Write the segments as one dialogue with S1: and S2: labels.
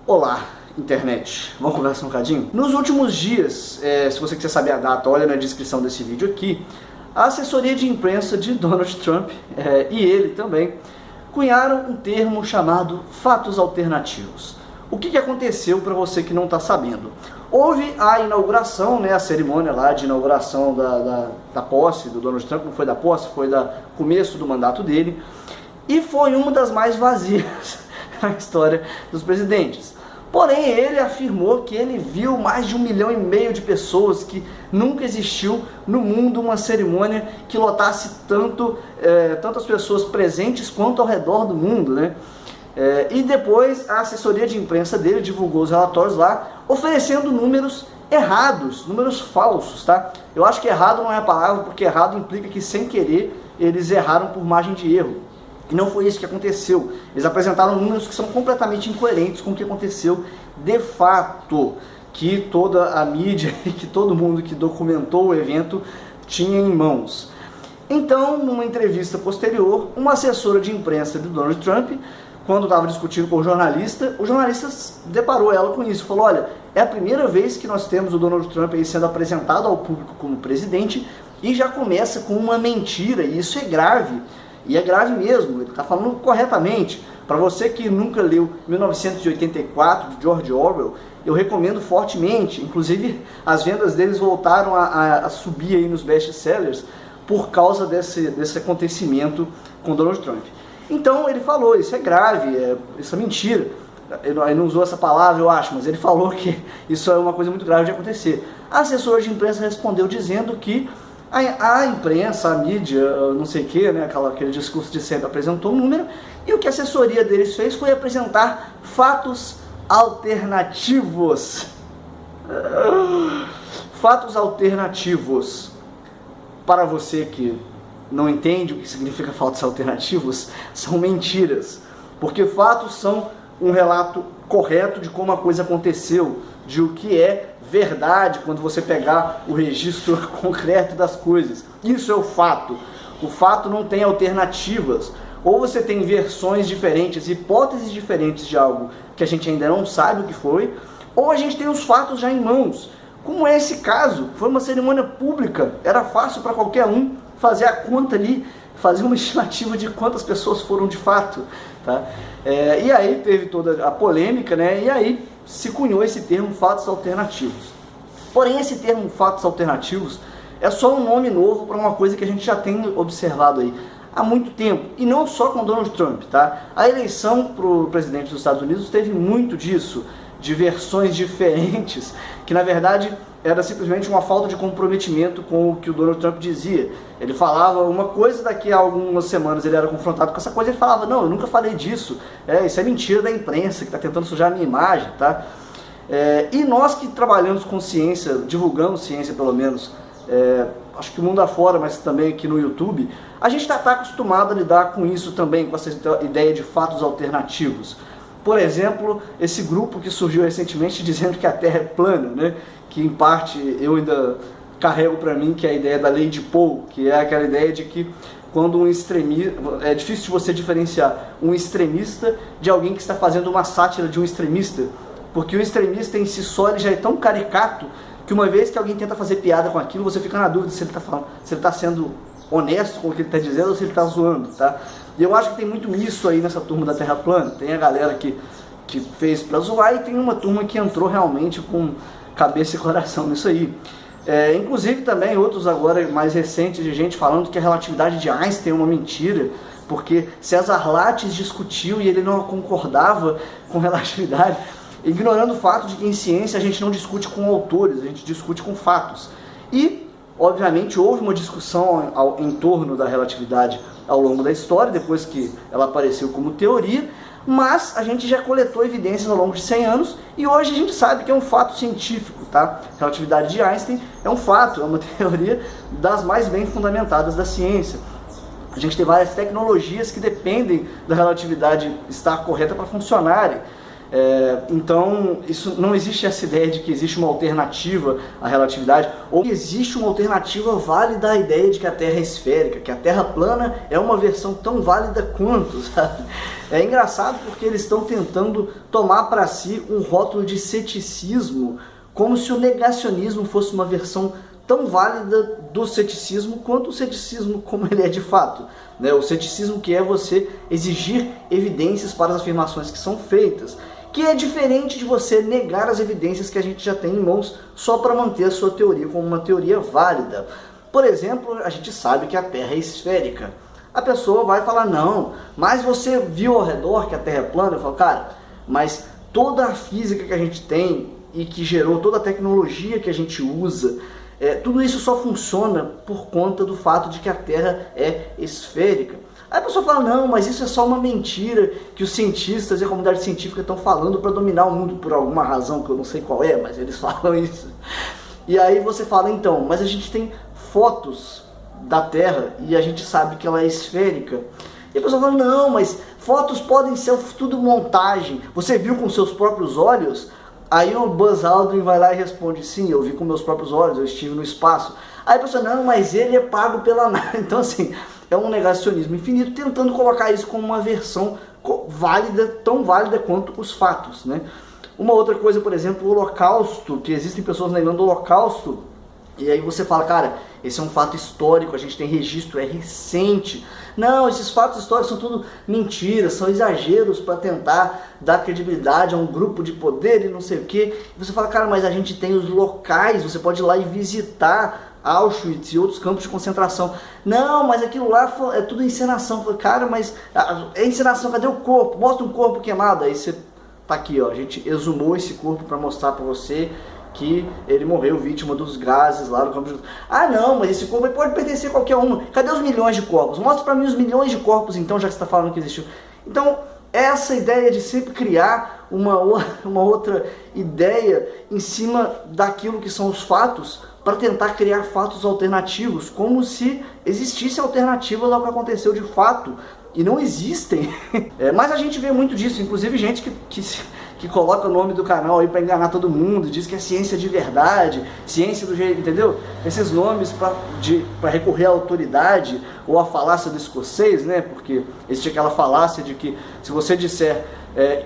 S1: Olá, internet. Vamos conversar um bocadinho? Nos últimos dias, se você quiser saber a data, olha na descrição desse vídeo aqui, a assessoria de imprensa de Donald Trump e ele também cunharam um termo chamado fatos alternativos. O que aconteceu para você que não está sabendo? Houve a inauguração, a cerimônia lá de inauguração da posse do Donald Trump, não foi da posse, foi do começo do mandato dele, e foi uma das mais vazias na história dos presidentes. Porém, ele afirmou que ele viu mais de 1,5 milhão de pessoas, que nunca existiu no mundo uma cerimônia que lotasse tantas pessoas presentes quanto ao redor do mundo, e depois a assessoria de imprensa dele divulgou os relatórios lá, oferecendo números errados, números falsos, tá? Eu acho que errado não é a palavra, porque errado implica que sem querer eles erraram por margem de erro. E não foi isso que aconteceu. Eles apresentaram números que são completamente incoerentes com o que aconteceu de fato, que toda a mídia e que todo mundo que documentou o evento tinha em mãos. Então, numa entrevista posterior, uma assessora de imprensa do Donald Trump, quando estava discutindo com o jornalista deparou ela com isso, falou: olha, é a primeira vez que nós temos o Donald Trump aí sendo apresentado ao público como presidente e já começa com uma mentira, e isso é grave. E é grave mesmo, ele está falando corretamente. Para você que nunca leu 1984, de George Orwell, eu recomendo fortemente. Inclusive, as vendas deles voltaram a subir aí nos best-sellers por causa desse acontecimento com Donald Trump. Então, ele falou, isso é grave, isso é mentira. Ele não usou essa palavra, eu acho, mas ele falou que isso é uma coisa muito grave de acontecer. A assessora de imprensa respondeu dizendo que a imprensa, a mídia, não sei o que, aquele discurso de sempre apresentou um número, e o que a assessoria deles fez foi apresentar fatos alternativos. Fatos alternativos. Para você que não entende o que significa fatos alternativos, são mentiras. Porque fatos são um relato correto de como a coisa aconteceu, de o que é verdade quando você pegar o registro concreto das coisas. Isso é o fato. O fato não tem alternativas. Ou você tem versões diferentes, hipóteses diferentes de algo que a gente ainda não sabe o que foi, ou a gente tem os fatos já em mãos. Como é esse caso? Foi uma cerimônia pública, era fácil para qualquer um fazer a conta ali, fazer uma estimativa de quantas pessoas foram de fato, tá? E aí teve toda a polêmica, e aí se cunhou esse termo fatos alternativos. Porém, esse termo fatos alternativos é só um nome novo para uma coisa que a gente já tem observado aí há muito tempo, e não só com Donald Trump, tá? A eleição para o presidente dos Estados Unidos teve muito disso, de versões diferentes, que na verdade era simplesmente uma falta de comprometimento com o que o Donald Trump dizia. Ele falava uma coisa, daqui a algumas semanas ele era confrontado com essa coisa, ele falava: não, eu nunca falei disso, isso é mentira da imprensa que está tentando sujar a minha imagem, tá? E nós que trabalhamos com ciência, divulgamos ciência pelo menos, acho que o mundo afora, mas também aqui no YouTube, a gente está acostumado a lidar com isso também, com essa ideia de fatos alternativos. Por exemplo, esse grupo que surgiu recentemente dizendo que a Terra é plana, que em parte eu ainda carrego para mim, que é a ideia da lei de Poe, que é aquela ideia de que quando um extremista, é difícil de você diferenciar um extremista de alguém que está fazendo uma sátira de um extremista, porque o extremista em si só ele já é tão caricato que uma vez que alguém tenta fazer piada com aquilo, você fica na dúvida se ele está sendo honesto com o que ele está dizendo ou se ele está zoando, tá? E eu acho que tem muito isso aí nessa turma da Terra plana. Tem a galera que fez pra zoar e tem uma turma que entrou realmente com cabeça e coração nisso aí. Inclusive também outros agora mais recentes de gente falando que a relatividade de Einstein é uma mentira, porque César Lattes discutiu e ele não concordava com relatividade, ignorando o fato de que em ciência a gente não discute com autores, a gente discute com fatos. E, obviamente, houve uma discussão em torno da relatividade ao longo da história, depois que ela apareceu como teoria, mas a gente já coletou evidências ao longo de 100 anos e hoje a gente sabe que é um fato científico, tá? A relatividade de Einstein é um fato, é uma teoria das mais bem fundamentadas da ciência. A gente tem várias tecnologias que dependem da relatividade estar correta para funcionarem. Então, não existe essa ideia de que existe uma alternativa à relatividade, ou que existe uma alternativa válida à ideia de que a Terra é esférica, que a Terra plana é uma versão tão válida quanto, sabe? É engraçado porque eles estão tentando tomar para si um rótulo de ceticismo, como se o negacionismo fosse uma versão tão válida do ceticismo quanto o ceticismo como ele é de fato, né? O ceticismo que é você exigir evidências para as afirmações que são feitas, que é diferente de você negar as evidências que a gente já tem em mãos só para manter a sua teoria como uma teoria válida. Por exemplo, a gente sabe que a Terra é esférica. A pessoa vai falar, não, mas você viu ao redor que a Terra é plana? Eu falo, cara, mas toda a física que a gente tem e que gerou toda a tecnologia que a gente usa, tudo isso só funciona por conta do fato de que a Terra é esférica. Aí a pessoa fala, não, mas isso é só uma mentira que os cientistas e a comunidade científica estão falando para dominar o mundo por alguma razão que eu não sei qual é, mas eles falam isso. E aí você fala, então, mas a gente tem fotos da Terra e a gente sabe que ela é esférica. E a pessoa fala, não, mas fotos podem ser tudo montagem. Você viu com seus próprios olhos? Aí o Buzz Aldrin vai lá e responde, sim, eu vi com meus próprios olhos, eu estive no espaço. Aí a pessoa, não, mas ele é pago pela NASA. Então assim, é um negacionismo infinito, tentando colocar isso como uma versão válida, tão válida quanto os fatos, né? Uma outra coisa, por exemplo, o Holocausto, que existem pessoas negando o Holocausto, e aí você fala, cara, esse é um fato histórico, a gente tem registro, é recente. Não, esses fatos históricos são tudo mentiras, são exageros para tentar dar credibilidade a um grupo de poder e não sei o quê. E você fala, cara, mas a gente tem os locais, você pode ir lá e visitar Auschwitz e outros campos de concentração. Não, mas aquilo lá é tudo encenação. Falo, cara, mas é encenação, cadê o corpo? Mostra um corpo queimado. Aí você tá aqui, ó, a gente exumou esse corpo para mostrar para você que ele morreu vítima dos gases lá no campo de... Ah não, mas esse corpo pode pertencer a qualquer um. Cadê os milhões de corpos? Mostra pra mim os milhões de corpos então, já que você está falando que existiu. Então, essa ideia de sempre criar uma outra ideia em cima daquilo que são os fatos, para tentar criar fatos alternativos, como se existissem alternativas ao que aconteceu de fato, e não existem. Mas a gente vê muito disso, inclusive gente que coloca o nome do canal aí para enganar todo mundo, diz que é ciência de verdade, ciência do jeito, entendeu? Esses nomes para recorrer à autoridade, ou à falácia do escocês, né? Porque existe aquela falácia de que se você disser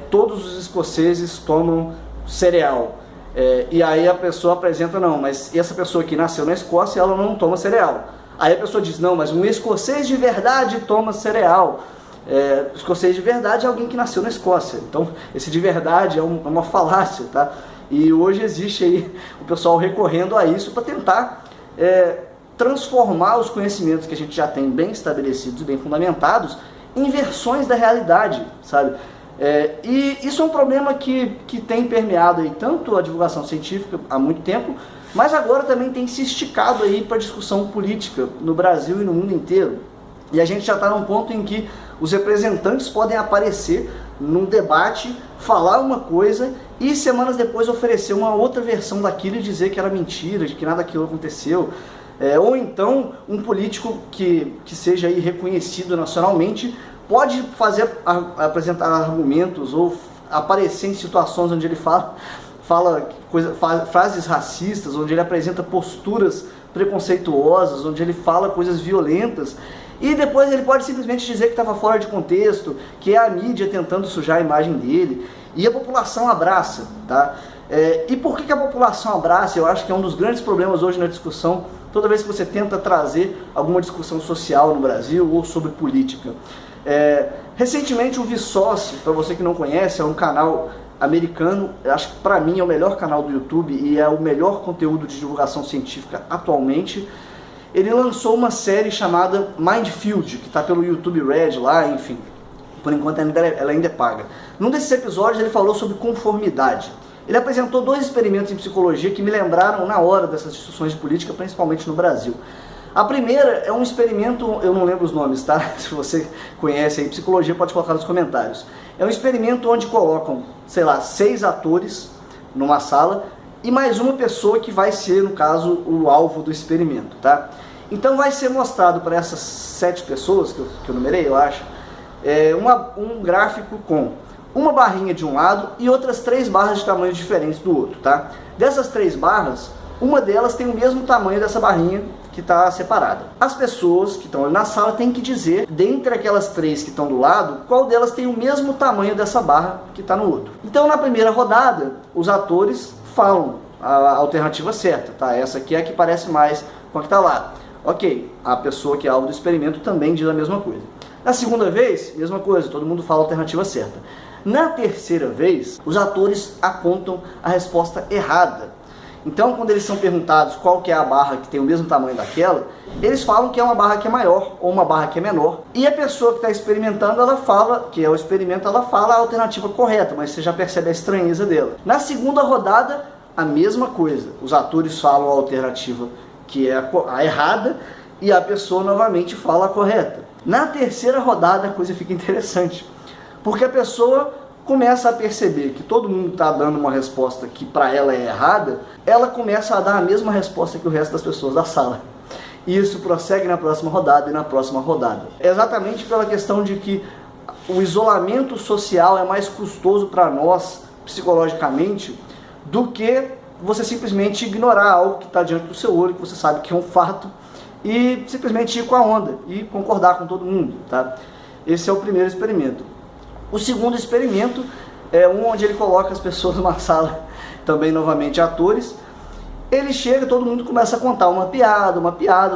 S1: todos os escoceses tomam cereal, e aí a pessoa apresenta, não, mas essa pessoa que nasceu na Escócia, ela não toma cereal. Aí a pessoa diz, não, mas um escocês de verdade toma cereal. Escocês de verdade é alguém que nasceu na Escócia. Então, esse de verdade é uma falácia, tá? E hoje existe aí o pessoal recorrendo a isso para tentar transformar os conhecimentos que a gente já tem bem estabelecidos e bem fundamentados em versões da realidade, sabe? E isso é um problema que tem permeado aí tanto a divulgação científica há muito tempo, mas agora também tem se esticado aí para a discussão política no Brasil e no mundo inteiro. E a gente já está num ponto em que os representantes podem aparecer num debate, falar uma coisa e semanas depois oferecer uma outra versão daquilo e dizer que era mentira, de que nada daquilo aconteceu. Ou então um político que seja aí reconhecido nacionalmente pode apresentar argumentos ou aparecer em situações onde ele fala frases racistas, onde ele apresenta posturas preconceituosas, onde ele fala coisas violentas, e depois ele pode simplesmente dizer que estava fora de contexto, que é a mídia tentando sujar a imagem dele, e a população abraça, tá? E por que a população abraça? Eu acho que é um dos grandes problemas hoje na discussão, toda vez que você tenta trazer alguma discussão social no Brasil ou sobre política. Recentemente o Vsauce, para você que não conhece, é um canal americano, acho que para mim é o melhor canal do YouTube e é o melhor conteúdo de divulgação científica atualmente. Ele lançou uma série chamada Mindfield, que está pelo YouTube Red lá, enfim, por enquanto ela ainda é paga. Num desses episódios ele falou sobre conformidade. Ele apresentou 2 experimentos em psicologia que me lembraram na hora dessas discussões de política, principalmente no Brasil. A primeira é um experimento, eu não lembro os nomes, tá? Se você conhece aí psicologia, pode colocar nos comentários. É um experimento onde colocam, sei lá, 6 atores numa sala e mais uma pessoa que vai ser, no caso, o alvo do experimento, tá? Então vai ser mostrado para essas 7 pessoas, que eu numerei, eu acho, um gráfico com uma barrinha de um lado e outras 3 barras de tamanhos diferentes do outro, tá? Dessas 3 barras, uma delas tem o mesmo tamanho dessa barrinha que está separada. As pessoas que estão ali na sala têm que dizer, dentre aquelas 3 que estão do lado, qual delas tem o mesmo tamanho dessa barra que está no outro. Então, na primeira rodada, os atores falam a alternativa certa, tá? Essa aqui é a que parece mais com a que está lá. Ok, a pessoa que é alvo do experimento também diz a mesma coisa. Na segunda vez, mesma coisa, todo mundo fala a alternativa certa. Na terceira vez, os atores apontam a resposta errada. Então, quando eles são perguntados qual que é a barra que tem o mesmo tamanho daquela, eles falam que é uma barra que é maior ou uma barra que é menor. E a pessoa que está experimentando, ela fala, que é o experimento, ela fala a alternativa correta, mas você já percebe a estranheza dela. Na segunda rodada, a mesma coisa. Os atores falam a alternativa que é a errada e a pessoa novamente fala a correta. Na terceira rodada, a coisa fica interessante, porque a pessoa começa a perceber que todo mundo está dando uma resposta que para ela é errada, ela começa a dar a mesma resposta que o resto das pessoas da sala. E isso prossegue na próxima rodada e na próxima rodada. É exatamente pela questão de que o isolamento social é mais custoso para nós, psicologicamente, do que você simplesmente ignorar algo que está diante do seu olho, que você sabe que é um fato, e simplesmente ir com a onda e concordar com todo mundo, tá? Esse é o primeiro experimento. O segundo experimento é um onde ele coloca as pessoas numa sala, também novamente atores. Ele chega, todo mundo começa a contar uma piada,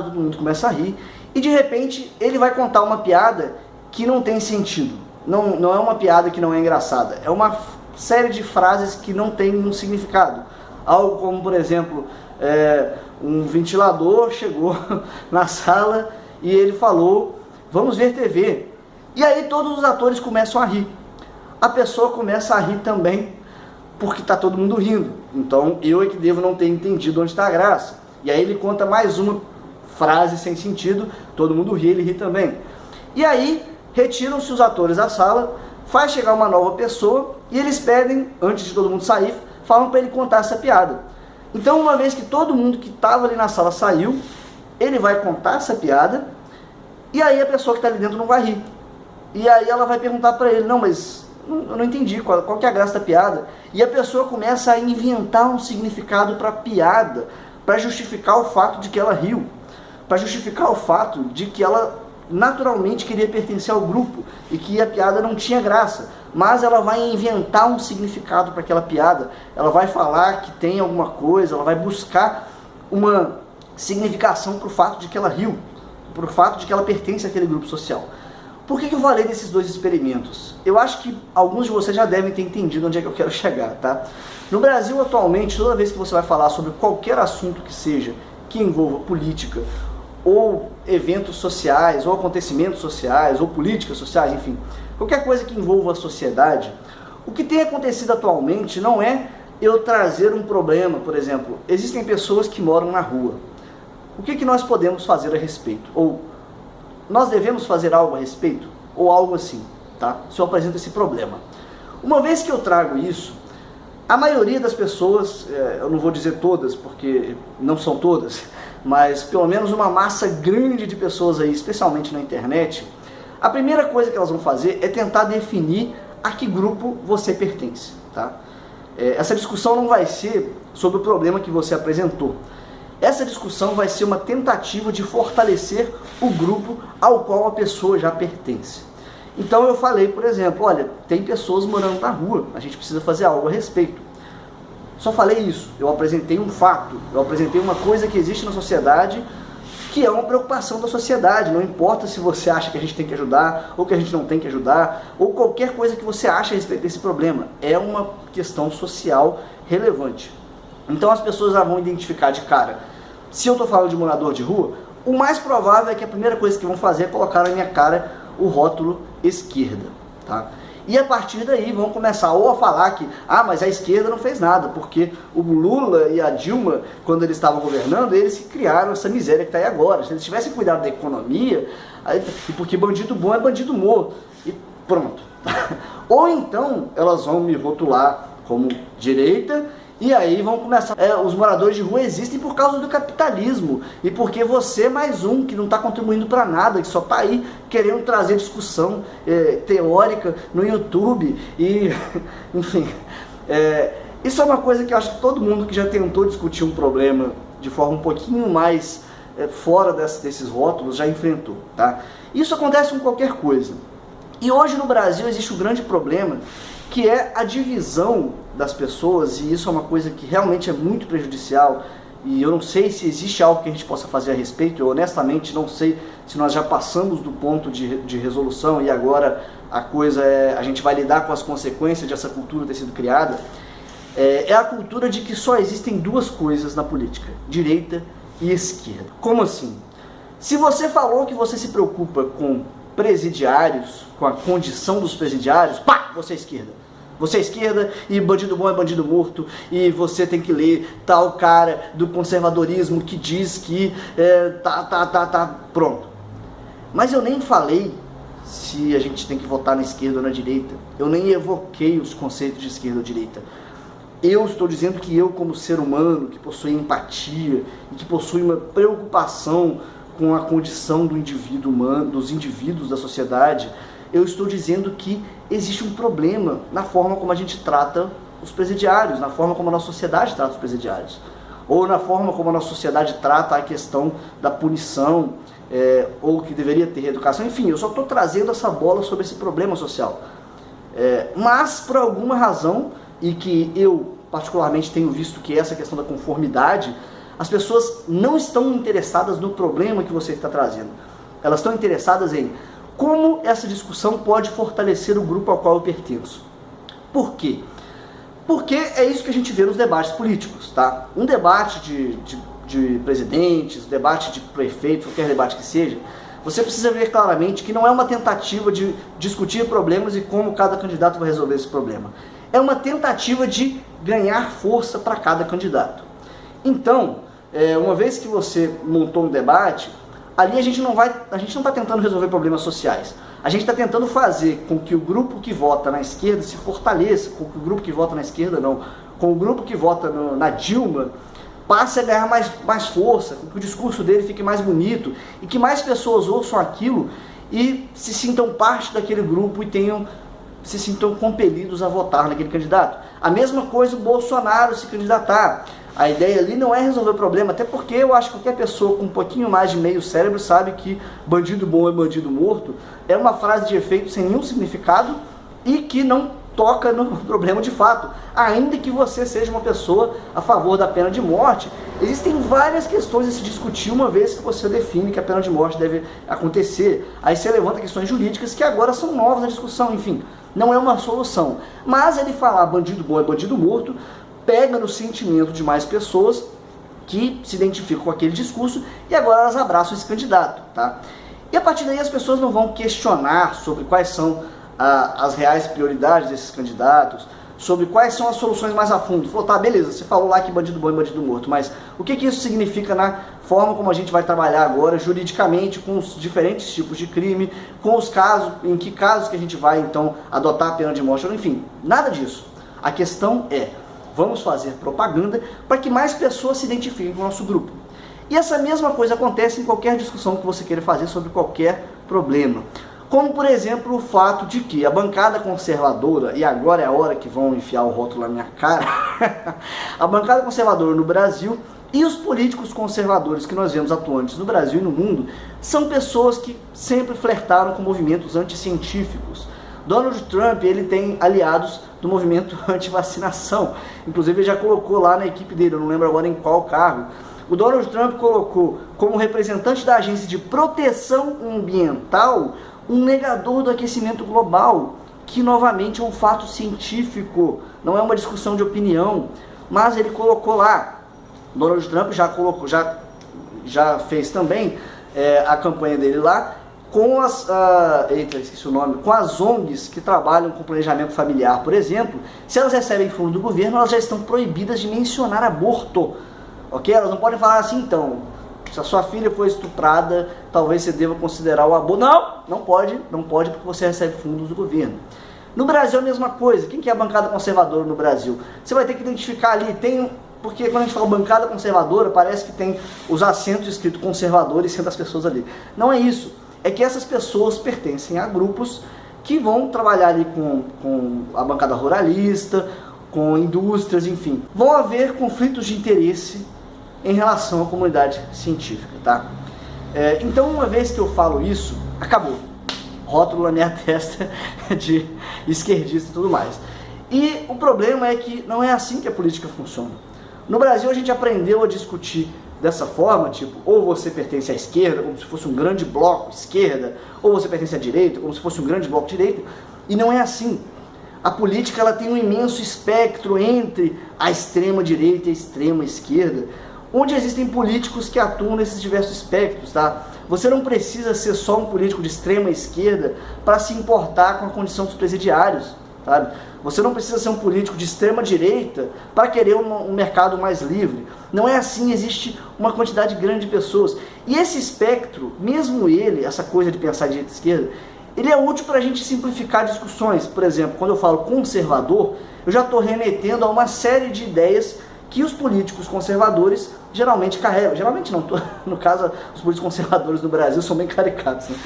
S1: todo mundo começa a rir. E de repente ele vai contar uma piada que não tem sentido. Não é uma piada que não é engraçada. É uma série de frases que não tem um significado. Algo como, por exemplo, um ventilador chegou na sala e ele falou, vamos ver TV. E aí todos os atores começam a rir. A pessoa começa a rir também, porque está todo mundo rindo. Então eu é que devo não ter entendido onde está a graça. E aí ele conta mais uma frase sem sentido, todo mundo ri, ele ri também. E aí retiram-se os atores da sala, faz chegar uma nova pessoa e eles pedem, antes de todo mundo sair, falam para ele contar essa piada. Então, uma vez que todo mundo que estava ali na sala saiu, ele vai contar essa piada e aí a pessoa que está ali dentro não vai rir. E aí ela vai perguntar para ele, não, mas eu não entendi qual que é a graça da piada. E a pessoa começa a inventar um significado para a piada, para justificar o fato de que ela riu, para justificar o fato de que ela naturalmente queria pertencer ao grupo e que a piada não tinha graça. Mas ela vai inventar um significado para aquela piada, ela vai falar que tem alguma coisa, ela vai buscar uma significação para o fato de que ela riu, para o fato de que ela pertence àquele grupo social. Por que eu falei desses dois experimentos? Eu acho que alguns de vocês já devem ter entendido onde é que eu quero chegar, tá? No Brasil, atualmente, toda vez que você vai falar sobre qualquer assunto que seja, que envolva política, ou eventos sociais, ou acontecimentos sociais, ou políticas sociais, enfim, qualquer coisa que envolva a sociedade, o que tem acontecido atualmente não é eu trazer um problema, por exemplo, existem pessoas que moram na rua. O que nós podemos fazer a respeito? Ou nós devemos fazer algo a respeito? Ou algo assim, tá? Se eu apresento esse problema. Uma vez que eu trago isso, a maioria das pessoas, eu não vou dizer todas, porque não são todas, mas pelo menos uma massa grande de pessoas aí, especialmente na internet, a primeira coisa que elas vão fazer é tentar definir a que grupo você pertence, tá? Essa discussão não vai ser sobre o problema que você apresentou. Essa discussão vai ser uma tentativa de fortalecer o grupo ao qual a pessoa já pertence. Então eu falei, por exemplo, olha, tem pessoas morando na rua, a gente precisa fazer algo a respeito. Só falei isso, eu apresentei um fato, eu apresentei uma coisa que existe na sociedade, que é uma preocupação da sociedade, não importa se você acha que a gente tem que ajudar, ou que a gente não tem que ajudar, ou qualquer coisa que você acha a respeito desse problema, é uma questão social relevante. Então as pessoas já vão identificar de cara, se eu estou falando de morador de rua, o mais provável é que a primeira coisa que vão fazer é colocar na minha cara o rótulo esquerda, tá? E a partir daí vão começar ou a falar que, mas a esquerda não fez nada, porque o Lula e a Dilma, quando eles estavam governando, eles que criaram essa miséria que está aí agora. Se eles tivessem cuidado da economia, porque bandido bom é bandido morto, e pronto. Ou então elas vão me rotular como direita, e aí vão começar, os moradores de rua existem por causa do capitalismo, e porque você é mais um que não está contribuindo para nada, que só está aí querendo trazer discussão teórica no YouTube, e enfim, Isso é uma coisa que eu acho que todo mundo que já tentou discutir um problema de forma um pouquinho mais fora desses rótulos já enfrentou, tá? Isso acontece com qualquer coisa. E hoje no Brasil existe um grande problema, que é a divisão das pessoas, e isso é uma coisa que realmente é muito prejudicial, e eu não sei se existe algo que a gente possa fazer a respeito. Eu honestamente não sei se nós já passamos do ponto de resolução e agora a coisa a gente vai lidar com as consequências dessa cultura ter sido criada. É a cultura de que só existem duas coisas na política, direita e esquerda. Como assim? Se você falou que você se preocupa com presidiários, com a condição dos presidiários, pá, você é esquerda. Você é esquerda e bandido bom é bandido morto, e você tem que ler tal cara do conservadorismo que diz que pronto. Mas eu nem falei se a gente tem que votar na esquerda ou na direita. Eu nem evoquei os conceitos de esquerda ou direita. Eu estou dizendo que eu, como ser humano, que possui empatia e que possui uma preocupação com a condição do indivíduo humano, dos indivíduos da sociedade, eu estou dizendo que existe um problema na forma como a gente trata os presidiários, na forma como a nossa sociedade trata os presidiários, ou na forma como a nossa sociedade trata a questão da punição, ou que deveria ter reeducação. Enfim, eu só estou trazendo essa bola sobre esse problema social. Mas, por alguma razão, e que eu particularmente tenho visto que essa questão da conformidade, as pessoas não estão interessadas no problema que você está trazendo. Elas estão interessadas em como essa discussão pode fortalecer o grupo ao qual eu pertenço. Por quê? Porque é isso que a gente vê nos debates políticos, tá? Um debate de presidentes, debate de prefeitos, qualquer debate que seja, você precisa ver claramente que não é uma tentativa de discutir problemas e como cada candidato vai resolver esse problema. É uma tentativa de ganhar força para cada candidato. Então, uma vez que você montou um debate, ali a gente não está tentando resolver problemas sociais. A gente está tentando fazer com que o grupo que vota na esquerda se fortaleça, com que o grupo que vota na esquerda não, com o grupo que vota na Dilma passe a ganhar mais força, com que o discurso dele fique mais bonito e que mais pessoas ouçam aquilo e se sintam parte daquele grupo e se sintam compelidos a votar naquele candidato. A mesma coisa o Bolsonaro se candidatar. A ideia ali não é resolver o problema, até porque eu acho que qualquer pessoa com um pouquinho mais de meio cérebro sabe que bandido bom é bandido morto é uma frase de efeito sem nenhum significado e que não toca no problema de fato. Ainda que você seja uma pessoa a favor da pena de morte, existem várias questões a se discutir uma vez que você define que a pena de morte deve acontecer. Aí você levanta questões jurídicas que agora são novas na discussão, enfim, não é uma solução. Mas ele falar bandido bom é bandido morto pega no sentimento de mais pessoas que se identificam com aquele discurso e agora elas abraçam esse candidato, tá? E a partir daí as pessoas não vão questionar sobre quais são as reais prioridades desses candidatos, sobre quais são as soluções mais a fundo. Falou, tá, beleza, você falou lá que bandido bom é bandido morto, mas o que isso significa na forma como a gente vai trabalhar agora juridicamente com os diferentes tipos de crime, com os casos, em que casos que a gente vai então adotar a pena de morte, enfim, nada disso. A questão é, vamos fazer propaganda para que mais pessoas se identifiquem com o nosso grupo. E essa mesma coisa acontece em qualquer discussão que você queira fazer sobre qualquer problema. Como, por exemplo, o fato de que a bancada conservadora, e agora é a hora que vão enfiar o rótulo na minha cara, a bancada conservadora no Brasil e os políticos conservadores que nós vemos atuantes no Brasil e no mundo são pessoas que sempre flertaram com movimentos anticientíficos. Donald Trump, ele tem aliados do movimento anti-vacinação. Inclusive, ele já colocou lá na equipe dele, eu não lembro agora em qual cargo. O Donald Trump colocou como representante da Agência de Proteção Ambiental um negador do aquecimento global, que novamente é um fato científico, não é uma discussão de opinião, mas ele colocou lá. Donald Trump já fez também a campanha dele lá, com com as ONGs que trabalham com planejamento familiar, por exemplo. Se elas recebem fundo do governo, elas já estão proibidas de mencionar aborto, ok? Elas não podem falar assim, então, se a sua filha foi estuprada, talvez você deva considerar o aborto. Não pode porque você recebe fundos do governo. No Brasil é a mesma coisa. Quem que é a bancada conservadora no Brasil? Você vai ter que identificar ali, porque quando a gente fala bancada conservadora, parece que tem os assentos escritos conservadores sendo as pessoas ali. Não é isso. É que essas pessoas pertencem a grupos que vão trabalhar ali com a bancada ruralista, com indústrias, enfim. Vão haver conflitos de interesse em relação à comunidade científica, tá? Então, uma vez que eu falo isso, acabou. Rótulo na minha testa de esquerdista e tudo mais. E o problema é que não é assim que a política funciona. No Brasil a gente aprendeu a discutir dessa forma, tipo, ou você pertence à esquerda, como se fosse um grande bloco esquerda, ou você pertence à direita, como se fosse um grande bloco direita, e não é assim. A política ela tem um imenso espectro entre a extrema direita e a extrema esquerda, onde existem políticos que atuam nesses diversos espectros, tá? Você não precisa ser só um político de extrema esquerda para se importar com a condição dos presidiários, sabe? Você não precisa ser um político de extrema direita para querer um mercado mais livre. Não é assim, existe uma quantidade grande de pessoas. E esse espectro, mesmo ele, essa coisa de pensar direita e esquerda, ele é útil para a gente simplificar discussões. Por exemplo, quando eu falo conservador, eu já estou remetendo a uma série de ideias que os políticos conservadores geralmente carregam. Geralmente não, no caso, os políticos conservadores no Brasil são bem caricatos, né?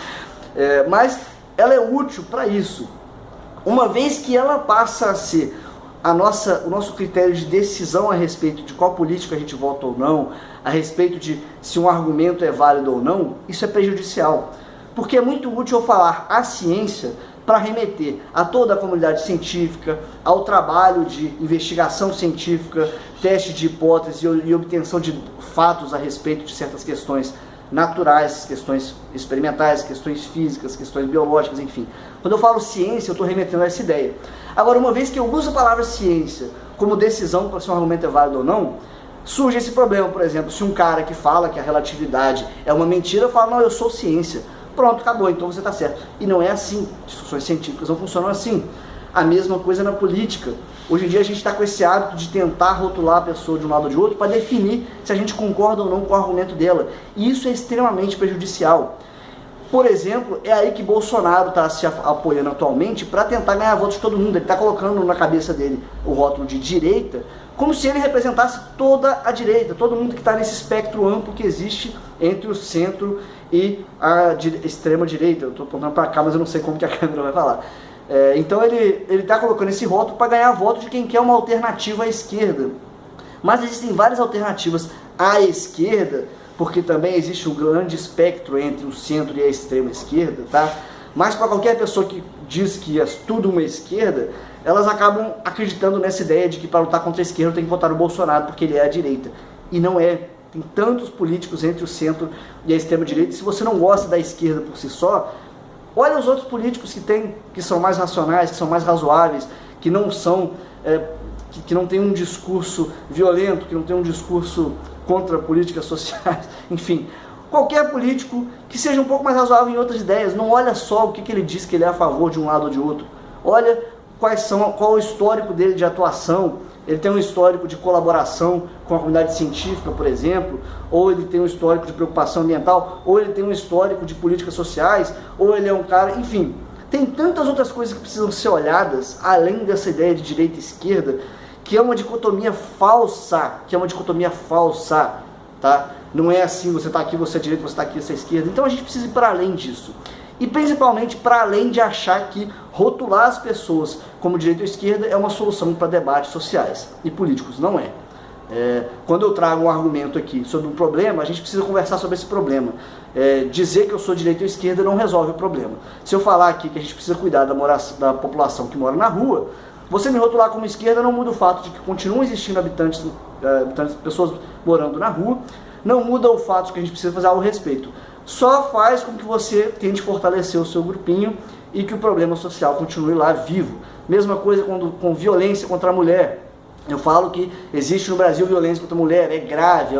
S1: Mas ela é útil para isso. Uma vez que ela passa a ser o nosso critério de decisão a respeito de qual política a gente vota ou não, a respeito de se um argumento é válido ou não, isso é prejudicial. Porque é muito útil eu falar a ciência para remeter a toda a comunidade científica, ao trabalho de investigação científica, teste de hipóteses e obtenção de fatos a respeito de certas questões naturais, questões experimentais, questões físicas, questões biológicas, enfim. Quando eu falo ciência, eu estou remetendo a essa ideia. Agora, uma vez que eu uso a palavra ciência como decisão para se um argumento é válido ou não, surge esse problema. Por exemplo, se um cara que fala que a relatividade é uma mentira, fala, não, eu sou ciência. Pronto, acabou, então você está certo. E não é assim. Discussões científicas não funcionam assim. A mesma coisa na política. Hoje em dia a gente está com esse hábito de tentar rotular a pessoa de um lado ou de outro para definir se a gente concorda ou não com o argumento dela. E isso é extremamente prejudicial. Por exemplo, é aí que Bolsonaro está se apoiando atualmente para tentar ganhar votos de todo mundo. Ele está colocando na cabeça dele o rótulo de direita, como se ele representasse toda a direita, todo mundo que está nesse espectro amplo que existe entre o centro e a extrema direita. Eu estou apontando para cá, mas eu não sei como que a câmera vai falar. Então ele está colocando esse rótulo para ganhar voto de quem quer uma alternativa à esquerda. Mas existem várias alternativas à esquerda, porque também existe um grande espectro entre o centro e a extrema esquerda, tá? Mas para qualquer pessoa que diz que é tudo uma esquerda, elas acabam acreditando nessa ideia de que para lutar contra a esquerda tem que votar no Bolsonaro porque ele é a direita. E não é. Tem tantos políticos entre o centro e a extrema direita. E se você não gosta da esquerda por si só, olha os outros políticos que são mais racionais, que são mais razoáveis, que não são, que não tem um discurso violento, que não tem um discurso contra políticas sociais, enfim. Qualquer político que seja um pouco mais razoável em outras ideias, não olha só o que ele diz que ele é a favor de um lado ou de outro. Olha qual é o histórico dele de atuação. Ele tem um histórico de colaboração com a comunidade científica, por exemplo, ou ele tem um histórico de preocupação ambiental, ou ele tem um histórico de políticas sociais, ou ele é um cara, enfim. Tem tantas outras coisas que precisam ser olhadas, além dessa ideia de direita e esquerda, que é uma dicotomia falsa, tá? Não é assim, você está aqui, você é direita, você está aqui, você é esquerda. Então a gente precisa ir para além disso. E principalmente para além de achar que rotular as pessoas como direita ou esquerda é uma solução para debates sociais e políticos. Não é. Quando eu trago um argumento aqui sobre um problema, a gente precisa conversar sobre esse problema. Dizer que eu sou direita ou esquerda não resolve o problema. Se eu falar aqui que a gente precisa cuidar da população que mora na rua, você me rotular como esquerda não muda o fato de que continuam existindo pessoas morando na rua, não muda o fato de que a gente precisa fazer algo a respeito. Só faz com que você tente fortalecer o seu grupinho e que o problema social continue lá vivo. Mesma coisa com violência contra a mulher. Eu falo que existe no Brasil violência contra a mulher, é grave,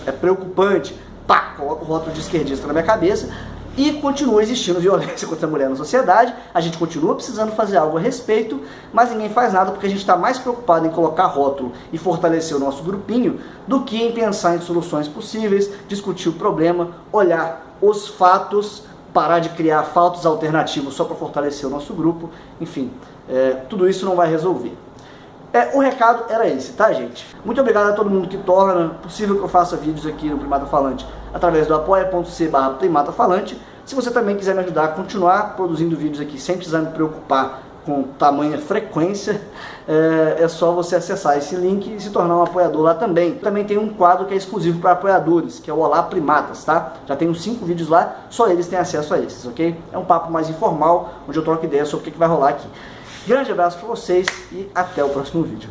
S1: é preocupante. Pá, coloco o rótulo de esquerdista na minha cabeça e continua existindo violência contra a mulher na sociedade. A gente continua precisando fazer algo a respeito, mas ninguém faz nada porque a gente está mais preocupado em colocar rótulo e fortalecer o nosso grupinho do que em pensar em soluções possíveis, discutir o problema, olhar os fatos, parar de criar fatos alternativos só para fortalecer o nosso grupo. Enfim, tudo isso não vai resolver. O recado era esse, tá, gente? Muito obrigado a todo mundo que torna possível que eu faça vídeos aqui no Primata Falante através do apoia.c/primatafalante. Se você também quiser me ajudar a continuar produzindo vídeos aqui sem precisar me preocupar com tamanha frequência, é só você acessar esse link e se tornar um apoiador lá também. Também tem um quadro que é exclusivo para apoiadores, que é o Olá Primatas, tá? Já tenho 5 vídeos lá, só eles têm acesso a esses, ok? É um papo mais informal, onde eu troco ideia sobre o que vai rolar aqui. Grande abraço para vocês e até o próximo vídeo.